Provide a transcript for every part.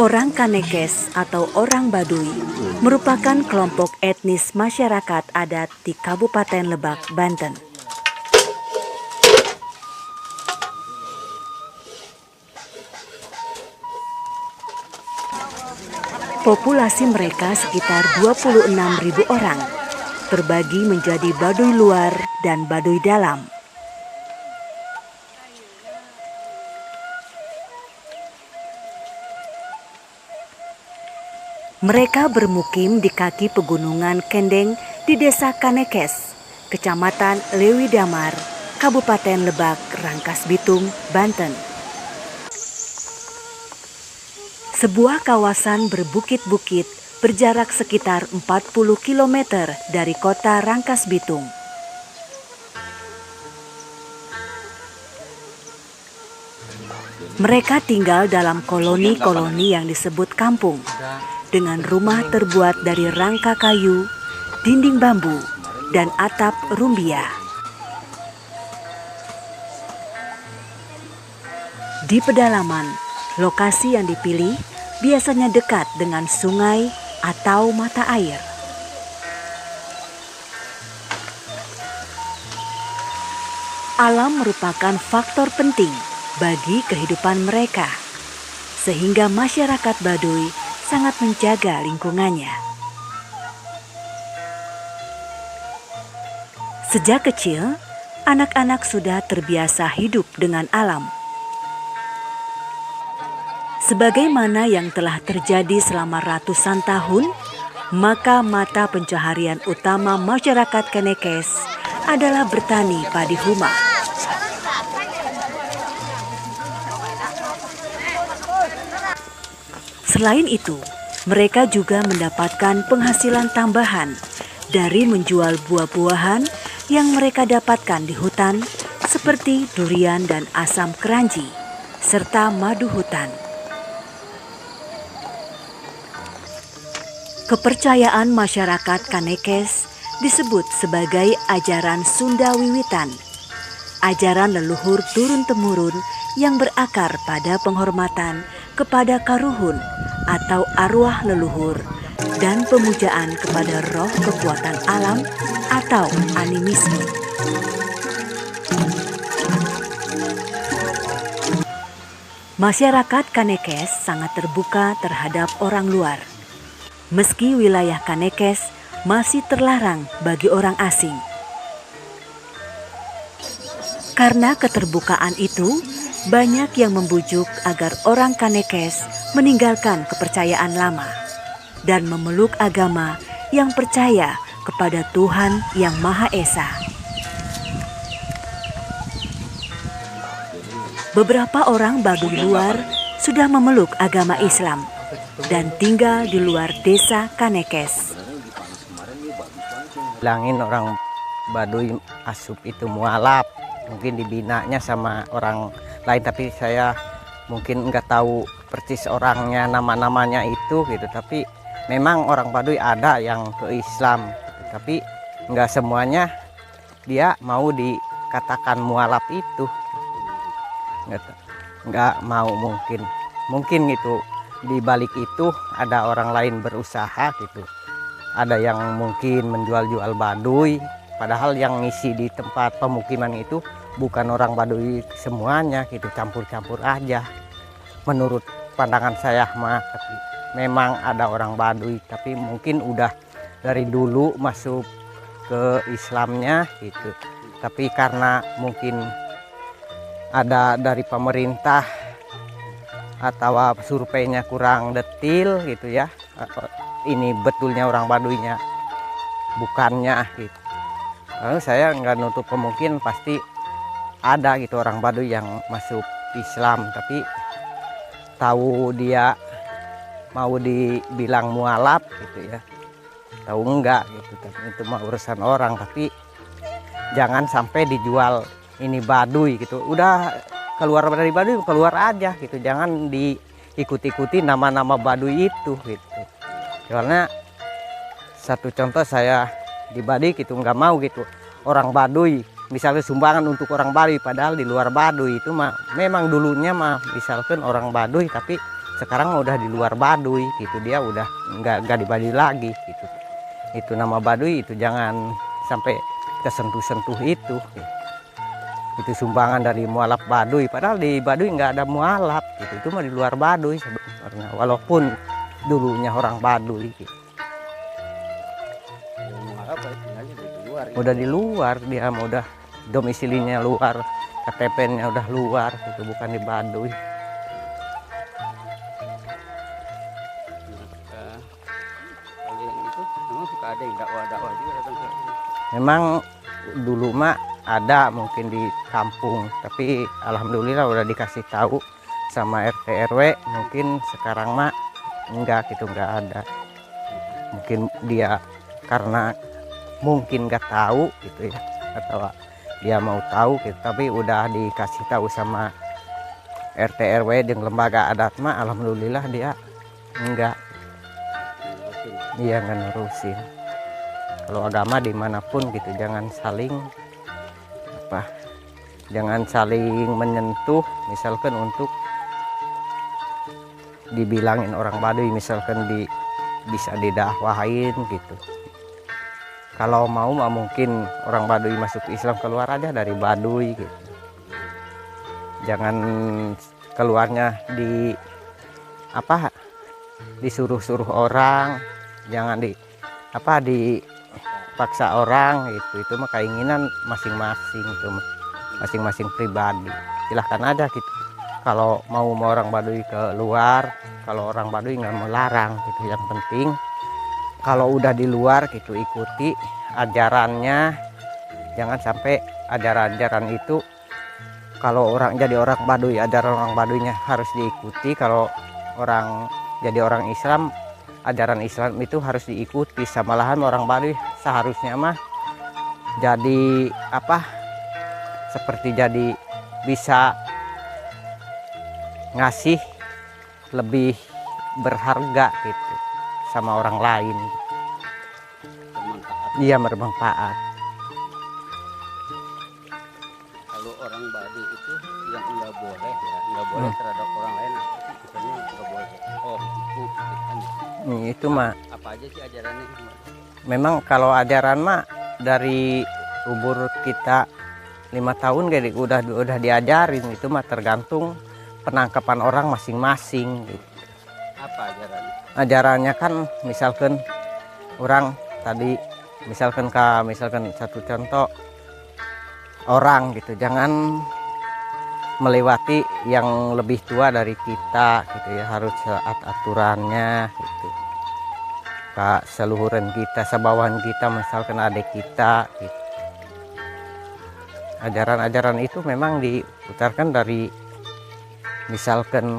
Orang Kanekes atau orang Baduy merupakan kelompok etnis masyarakat adat di Kabupaten Lebak, Banten. Populasi mereka sekitar 26.000 orang, terbagi menjadi Baduy luar dan Baduy dalam. Mereka bermukim di kaki pegunungan Kendeng di Desa Kanekes, Kecamatan Lewi Damar, Kabupaten Lebak, Rangkas Bitung, Banten. Sebuah kawasan berbukit-bukit berjarak sekitar 40 km dari kota Rangkas Bitung. Mereka tinggal dalam koloni-koloni yang disebut kampung, dengan rumah terbuat dari rangka kayu, dinding bambu, dan atap rumbia. Di pedalaman, lokasi yang dipilih biasanya dekat dengan sungai atau mata air. Alam merupakan faktor penting bagi kehidupan mereka, sehingga masyarakat Baduy sangat menjaga lingkungannya. Sejak kecil, anak-anak sudah terbiasa hidup dengan alam. Sebagaimana yang telah terjadi selama ratusan tahun, maka mata pencaharian utama masyarakat Kanekes adalah bertani padi huma. Selain itu, mereka juga mendapatkan penghasilan tambahan dari menjual buah-buahan yang mereka dapatkan di hutan seperti durian dan asam keranji, serta madu hutan. Kepercayaan masyarakat Kanekes disebut sebagai ajaran Sunda Wiwitan, ajaran leluhur turun-temurun yang berakar pada penghormatan kepada karuhun atau arwah leluhur dan pemujaan kepada roh kekuatan alam atau animisme. Masyarakat Kanekes sangat terbuka terhadap orang luar. Meski wilayah Kanekes masih terlarang bagi orang asing. Karena keterbukaan itu, banyak yang membujuk agar orang Kanekes meninggalkan kepercayaan lama dan memeluk agama yang percaya kepada Tuhan Yang Maha Esa. Beberapa orang Baduy luar sudah memeluk agama Islam dan tinggal di luar desa Kanekes. Bilangin orang Baduy asup itu mualaf, mungkin dibinanya sama orang lain, tapi saya mungkin nggak tahu persis orangnya, nama-namanya itu gitu. Tapi memang orang Baduy ada yang ke Islam, tapi nggak semuanya dia mau dikatakan mualaf itu, nggak mau. Mungkin gitu di balik itu ada orang lain berusaha gitu. Ada yang mungkin menjual-jual Baduy, padahal yang ngisi di tempat pemukiman itu bukan orang Baduy semuanya gitu, campur-campur aja. Menurut pandangan saya mah, memang ada orang Baduy, tapi mungkin udah dari dulu masuk ke Islamnya gitu. Tapi karena mungkin ada dari pemerintah atau surveinya kurang detil gitu ya, ini betulnya orang Baduynya bukannya gitu. Lalu saya nggak nutup kemungkinan pasti ada gitu orang Baduy yang masuk Islam, tapi tahu dia mau dibilang mualaf gitu ya, tahu enggak gitu. Tapi itu mah urusan orang, tapi jangan sampai dijual ini Baduy gitu. Udah keluar dari Baduy, keluar aja gitu, jangan diikuti-ikuti nama-nama Baduy itu gitu. Karena satu contoh saya di Baduy gitu, nggak mau gitu orang Baduy misalnya sumbangan untuk orang Baduy, padahal di luar Baduy itu mah memang dulunya mah misalkan orang Baduy, tapi sekarang udah di luar Baduy gitu, dia udah nggak di Baduy lagi gitu. Itu nama Baduy itu jangan sampai kesentuh-sentuh itu gitu. Itu sumbangan dari mualaf Baduy, padahal di Baduy nggak ada mualaf gitu, itu mah di luar Baduy sebenarnya, walaupun dulunya orang Baduy gitu. Udah di luar, dia mah udah domisilinya luar, KTP-nya udah luar itu, bukan di Baduy. Kalau yang itu memang suka ada yang dakwah-dakwah juga datang ke sini. Memang dulu mah ada mungkin di kampung, tapi alhamdulillah udah dikasih tahu sama RT RW, mungkin sekarang mah enggak gitu, enggak ada. Mungkin dia karena mungkin nggak tahu gitu ya, atau dia mau tahu gitu, tapi udah dikasih tahu sama RT RW dan lembaga adat mah alhamdulillah dia enggak, iya nggak nerusin. Kalau agama dimanapun gitu jangan saling jangan saling menyentuh, misalkan untuk dibilangin orang Baduy, misalkan bisa didakwahin gitu. Kalau mau mungkin orang Baduy masuk Islam, keluar aja dari Baduy gitu. Jangan keluarnya disuruh-suruh orang, jangan dipaksa orang gitu. Itu mah keinginan masing-masing, itu masing-masing pribadi. Silahkan aja gitu. Kalau mau orang Baduy keluar, kalau orang Baduy nggak melarang gitu. Yang penting kalau udah di luar gitu ikuti ajarannya, jangan sampai ajaran-ajaran itu, kalau orang jadi orang Baduy, ajaran orang Baduynya harus diikuti. Kalau orang jadi orang Islam, ajaran Islam itu harus diikuti. Sama lahan orang Baduy seharusnya mah jadi seperti jadi bisa ngasih lebih berharga gitu sama orang lain. Iya, bermanfaat. Kalau orang Baduy itu yang nggak boleh ya, nggak boleh terhadap orang lain, apa sih misalnya nggak boleh tipu gitu kan. Itu mah Apa aja sih ajarannya? memang kalau ajaran mah dari umur kita 5 tahun kayak udah diajarin, itu mah tergantung penangkapan orang masing-masing gitu. Apa ajarannya? Ajarannya kan misalkan orang tadi misalkan satu contoh orang gitu, jangan melewati yang lebih tua dari kita gitu ya, harus taat aturannya gitu. Seluhuran kita, sebawahan kita, misalkan adik kita gitu. Ajaran-ajaran itu memang diputarkan dari misalkan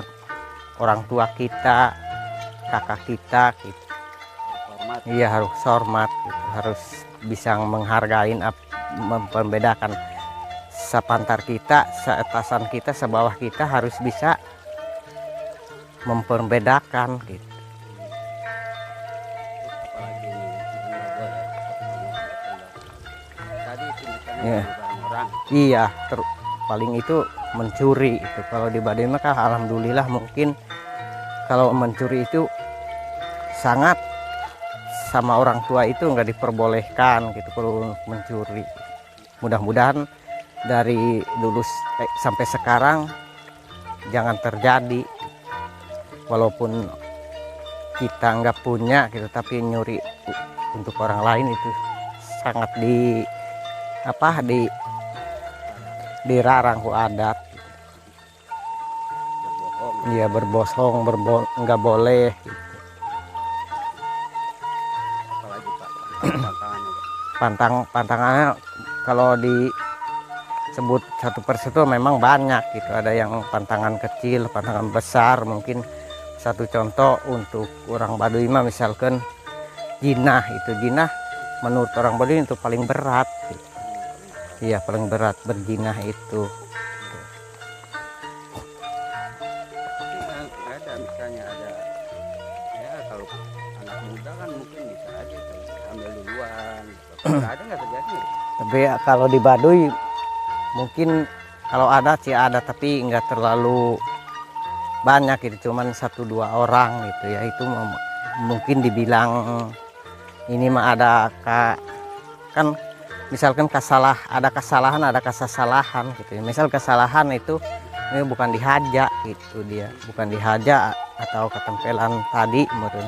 orang tua kita, kakak kita gitu. Hormat. Iya, harus hormat gitu. Harus bisa menghargai, membedakan sepantar kita, seatasan kita, sebawah kita, harus bisa memperbedakan gitu. Apalagi yang nggak boleh. Tadi itu misalnya Iya. barang orang. Iya, paling itu mencuri itu. Kalau di Baduy mah alhamdulillah, mungkin kalau mencuri itu sangat sama orang tua itu nggak diperbolehkan gitu kalau mencuri. Mudah-mudahan dari dulu sampai sekarang jangan terjadi, walaupun kita nggak punya gitu, tapi nyuri untuk orang lain itu sangat dilarang ku adat. Berbohong. Iya, berbohong, nggak boleh gitu. Apalagi Pak tantangannya Pak. Pantangannya kalau disebut satu persatu memang banyak gitu. Ada yang pantangan kecil, pantangan besar. Mungkin satu contoh untuk orang Baduy mah misalkan jinah, itu jinah menurut orang Baduy itu paling berat gitu. Iya, paling berat berjinah itu. Tapi ada misalnya ada ya, kalau anak muda kan mungkin bisa aja tuh ambil duluan gitu. Ada nggak terjadi? Tapi ya, kalau di Baduy mungkin kalau ada sih ada, tapi nggak terlalu banyak itu, cuman 1-2 orang gitu ya. Itu mungkin dibilang ini mah ada kan misalkan ada kesalahan gitu ya. Misal kesalahan itu ini bukan dihaja gitu, dia bukan dihaja atau ketempelan tadi meren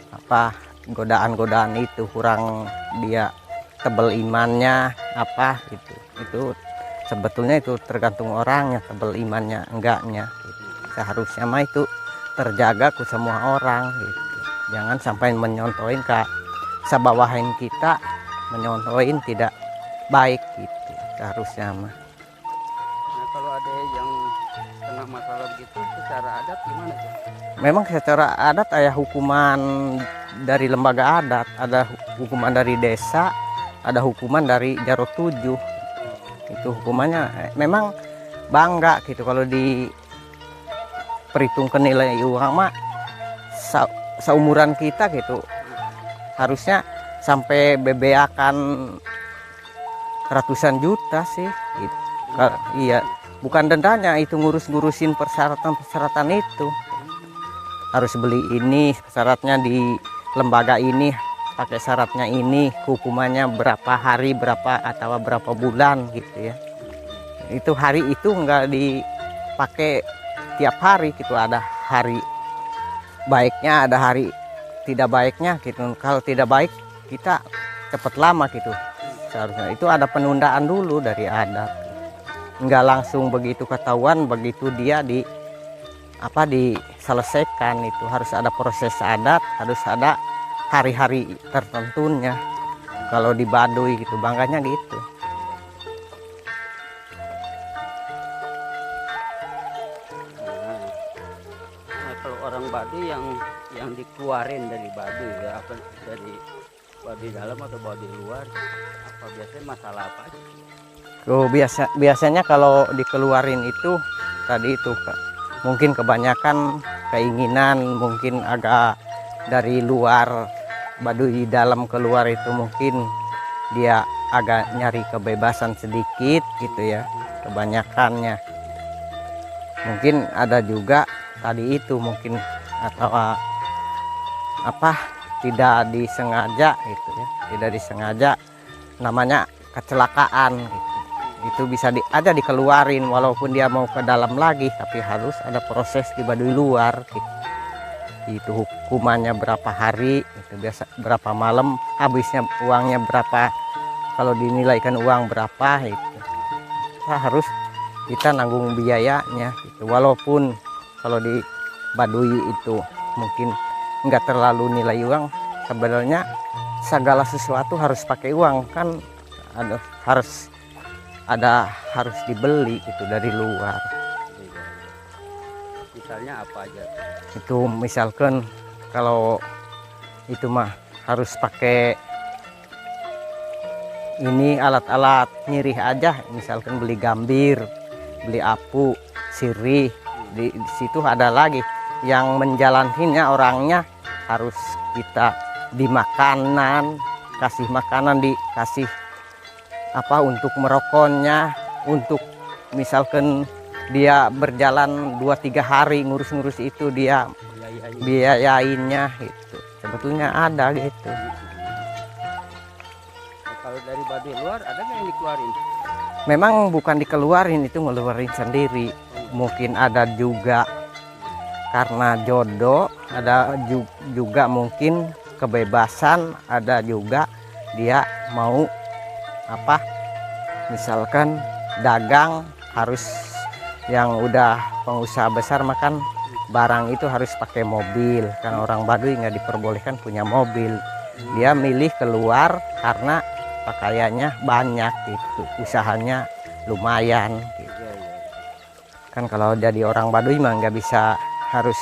apa godaan-godaan itu kurang, dia tebel imannya apa gitu. Itu sebetulnya itu tergantung orangnya tebel imannya enggaknya gitu. Seharusnya mah itu terjaga ke semua orang gitu, jangan sampai menyontohin ke sabawahin kita, menyontohin tidak baik gitu seharusnya mah. Nah kalau ada yang kena masalah begitu secara adat gimana tuh? Memang secara adat ada hukuman dari lembaga adat, ada hukuman dari desa, ada hukuman dari Jaro 7. Itu hukumannya memang bangga gitu kalau diperhitungkan nilai uang mah seumuran kita gitu. Harusnya sampai bebeakan ratusan juta sih gitu. Iya, bukan dendanya, itu ngurusin persyaratan itu. Harus beli ini, syaratnya di lembaga ini, pakai syaratnya ini, hukumannya berapa hari, berapa atau berapa bulan gitu ya. Itu hari itu enggak dipakai tiap hari gitu, ada hari baiknya, ada hari tidak baiknya gitu. Kalau tidak baik kita cepat lama gitu. Seharusnya itu ada penundaan dulu dari adat. Enggak langsung begitu ketahuan, begitu dia diselesaikan. Itu harus ada proses adat, harus ada hari-hari tertentunya. Kalau di Baduy gitu bangganya gitu. Nah kalau orang Baduy yang dikeluarin dari Baduy ya, apa dari Baduy dalam atau Baduy luar, apa biasanya masalah apa aja? Biasanya kalau dikeluarin itu tadi itu mungkin kebanyakan keinginan, mungkin agak dari luar Baduy dalam keluar itu mungkin dia agak nyari kebebasan sedikit gitu ya, kebanyakannya. Mungkin ada juga tadi itu mungkin atau tidak disengaja gitu ya, tidak disengaja, namanya kecelakaan gitu. Itu bisa aja dikeluarin walaupun dia mau ke dalam lagi, tapi harus ada proses di Baduy luar gitu. Itu hukumannya berapa hari, itu biasa berapa malam, habisnya uangnya berapa, kalau dinilaikan uang berapa itu harus kita nanggung biayanya gitu. Walaupun kalau di Baduy itu mungkin nggak terlalu nilai uang, sebenarnya segala sesuatu harus pakai uang kan, harus dibeli itu dari luar. Misalnya apa aja? Itu misalkan kalau itu mah harus pakai ini alat-alat nyirih aja, misalkan beli gambir, beli apu, sirih. Di situ ada lagi yang menjalankannya orangnya, harus kita di makanan, kasih makanan, dikasih untuk merokoknya, untuk misalkan dia berjalan 2-3 hari ngurus-ngurus itu dia biayainnya itu sebetulnya ada gitu. Nah, kalau dari Baduy luar ada nggak yang dikeluarin? Memang bukan dikeluarin, itu ngeluarin sendiri. Mungkin ada juga karena jodoh, ada juga mungkin kebebasan, ada juga dia mau misalkan dagang, harus yang udah pengusaha besar makan barang itu harus pakai mobil, karena orang Baduy nggak diperbolehkan punya mobil. Dia milih keluar karena pakaiannya banyak gitu, usahanya lumayan gitu. Kan kalau jadi orang Baduy mah nggak bisa, harus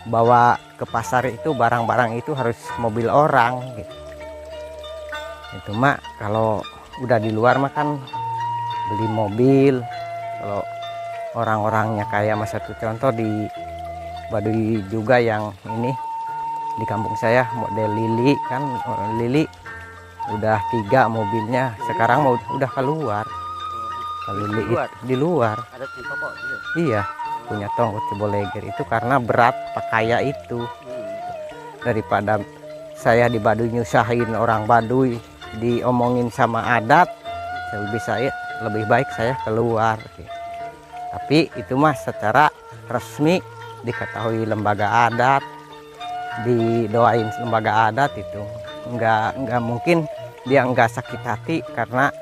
bawa ke pasar itu barang-barang itu harus mobil orang gitu. Itu mah kalau udah di luar mah kan beli mobil. Kalau orang-orangnya kayak mas, satu contoh di Baduy juga yang ini di kampung saya, model Lili kan, Lili udah 3 mobilnya, sekarang mau udah keluar. Kalau Lili di luar. Ada toko juga? Iya, punya Tonggo Ciboleger itu karena berat pakaya itu. Daripada saya di Baduy nyusahin orang Baduy, diomongin sama adat, lebih baik saya keluar. Tapi itu mah secara resmi diketahui lembaga adat, didoain lembaga adat itu nggak mungkin dia nggak sakit hati karena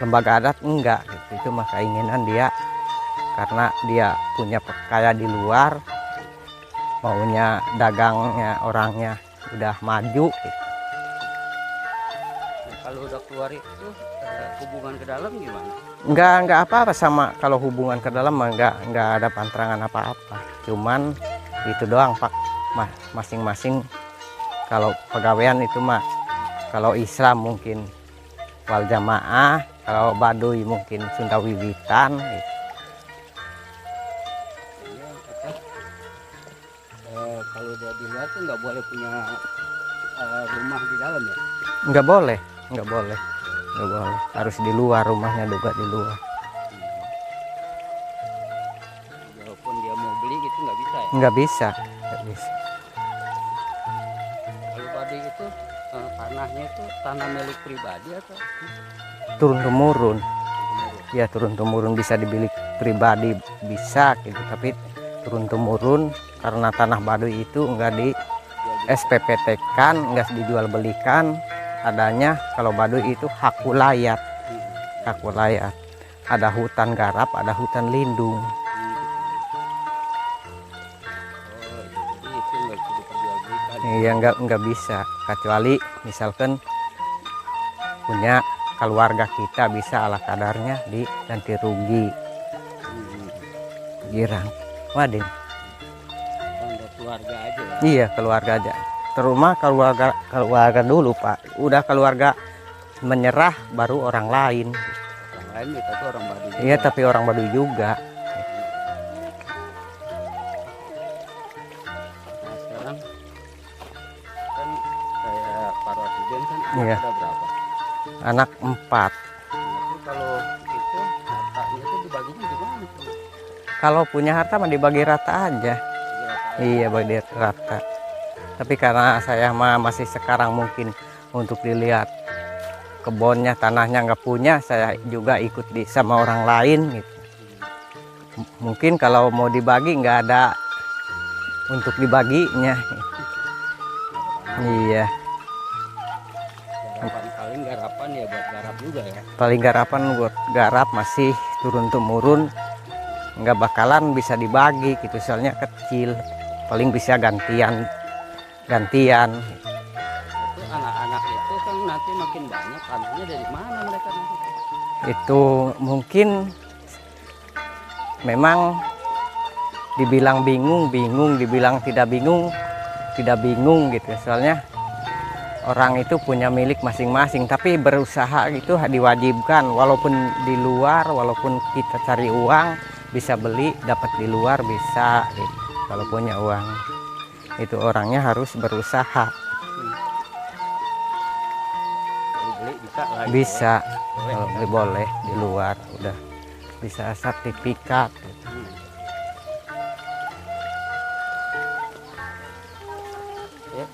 lembaga adat enggak gitu. Itu mah keinginan dia karena dia punya kaya di luar, maunya dagangnya orangnya udah maju gitu. Kalau udah keluar itu hubungan ke dalam gimana? Enggak apa-apa sama, kalau hubungan ke dalam mah enggak ada pantangan apa-apa. Cuman itu doang Pak, masing-masing kalau pegawaian itu mah, kalau Islam mungkin wal jamaah, kalau Baduy mungkin Sunda Wiwitan gitu. Kalau dia di luar tuh nggak boleh punya rumah di dalam ya? Nggak boleh, harus di luar, rumahnya juga di luar. Walaupun dia mau beli gitu nggak bisa ya? Nggak bisa. Kalau Baduy itu tanahnya itu tanah milik pribadi atau Turun temurun ya, turun temurun bisa dibilik pribadi bisa gitu, tapi turun temurun karena tanah Baduy itu enggak di SPPT kan, enggak dijual belikan, adanya kalau Baduy itu hak wilayah. Ada hutan garap, ada hutan lindung. jadi itu nggak bisa diperjualbelikan. Iya, enggak bisa, kecuali misalkan punya keluarga kita bisa ala kadarnya diganti rugi. Girang Wadin. Tanda keluarga aja ya. Iya, keluarga aja. Terumah keluarga dulu Pak. Udah keluarga menyerah baru orang lain. Orang lain ya, tapi orang Baduy juga. Iya, tapi orang Baduy juga. Nah sekarang kan kayak Pak Rasiden kan Iya. ada berapa? Anak 4. Tapi kalau itu hartanya itu dibaginya gimana tuh? Kalau punya harta mah dibagi rata aja. Iya, bagi rata. Tapi karena saya mah masih sekarang mungkin untuk dilihat kebunnya, tanahnya nggak punya, saya juga ikut sama orang lain gitu. Mungkin kalau mau dibagi nggak ada untuk dibaginya. Iya, Garapan ya buat garap juga ya. paling garapan buat garap masih turun temurun, nggak bakalan bisa dibagi gitu, soalnya kecil, paling bisa gantian. Itu anak-anak itu kan nanti makin banyak, tanahnya dari mana mereka nanti? Itu mungkin memang dibilang bingung, dibilang tidak bingung gitu, soalnya orang itu punya milik masing-masing, tapi berusaha itu diwajibkan, walaupun di luar, walaupun kita cari uang bisa beli, dapat di luar bisa gitu. Kalau punya uang itu orangnya harus berusaha. Beli bisa lah. Bisa, Boleh. kalau beli boleh di luar udah bisa sertifikat gitu. Ya.